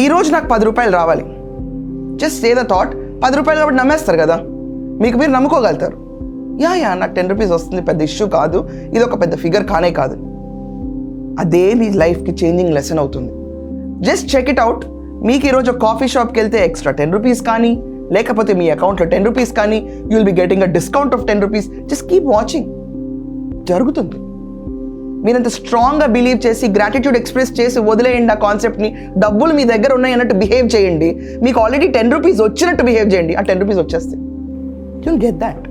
ఈరోజు నాకు 10 రూపాయలు రావాలి, జస్ట్ సే ద థాట్, 10 రూపాయలు కాబట్టి నమ్మేస్తారు కదా, మీకు మీరు నమ్ముకోగలుగుతారు. యా నాకు 10 రూపీస్ వస్తుంది, పెద్ద ఇష్యూ కాదు, ఇది ఒక పెద్ద ఫిగర్ కానే కాదు. అదే మీ లైఫ్కి చేంజింగ్ లెసన్ అవుతుంది. Just check it out. మీకు ఈరోజు కాఫీ షాప్కి వెళ్తే ఎక్స్ట్రా 10 రూపీస్ కానీ, లేకపోతే మీ అకౌంట్లో 10 రూపీస్ కానీ, you will be getting a discount of 10 rupees. Just keep watching, జరుగుతుంది. మీరంత స్ట్రాంగ్గా బిలీవ్ చేసి గ్రాటిట్యూడ్ ఎక్స్ప్రెస్ చేసి వదిలేయండి ఆ కాన్సెప్ట్ని. డబ్బులు మీ దగ్గర ఉన్నాయి అన్నట్టు బిహేవ్ చేయండి. మీకు ఆల్రెడీ 10 రూపీస్ వచ్చినట్టు బిహేవ్ చేయండి, ఆ 10 రూపీస్ వచ్చేస్తాయి. You will get that.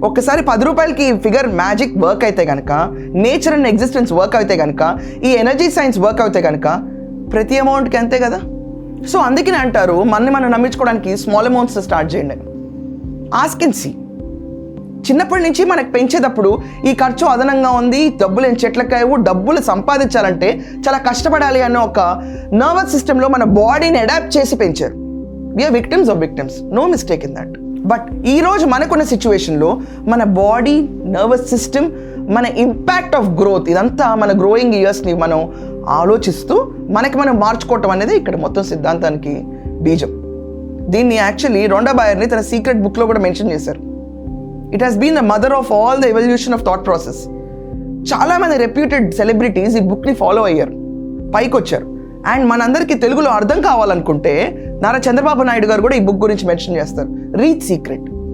ఒక్కసారి 10 రూపాయలకి ఫిగర్ మ్యాజిక్ వర్క్ అయితే కనుక, నేచర్ అండ్ ఎగ్జిస్టెన్స్ వర్క్ అయితే కనుక, ఈ ఎనర్జీ సైన్స్ వర్క్ అయితే కనుక, ప్రతి అమౌంట్కి అంతే కదా. సో అందుకనే అంటారు మనం నమ్మించుకోవడానికి స్మాల్ అమౌంట్స్ స్టార్ట్ చేయండి. Ask and see. చిన్నప్పటి నుంచి మనకు పెంచేటప్పుడు ఈ ఖర్చు అదనంగా ఉంది, డబ్బులు ఏం చెట్లకాయవు, డబ్బులు సంపాదించాలంటే చాలా కష్టపడాలి అనే ఒక నర్వస్ సిస్టంలో మన బాడీని అడాప్ట్ చేసి పెంచారు. We are victims of victims, no mistake in that. But ఈరోజు మనకున్న సిచ్యువేషన్లో మన బాడీ, నర్వస్ సిస్టమ్, మన ఇంపాక్ట్ ఆఫ్ గ్రోత్, ఇదంతా మన గ్రోయింగ్ ఇయర్స్ని మనం ఆలోచిస్తూ మనకి మనం మార్చుకోవటం అనేది ఇక్కడ మొత్తం సిద్ధాంతానికి బీజం. దీన్ని యాక్చువల్లీ రొండా బాయర్ని తన సీక్రెట్ బుక్లో కూడా మెన్షన్ చేశారు. It has been the mother of all the evolution of thought process. చాలామంది రెప్యూటెడ్ సెలబ్రిటీస్ ఈ బుక్ని ఫాలో అయ్యారు, పైకి వచ్చారు. అండ్ మనందరికీ తెలుగులో అర్థం కావాలనుకుంటే నారా చంద్రబాబు నాయుడు గారు కూడా ఈ బుక్ గురించి మెన్షన్ చేస్తారు, రీడ్ సీక్రెట్.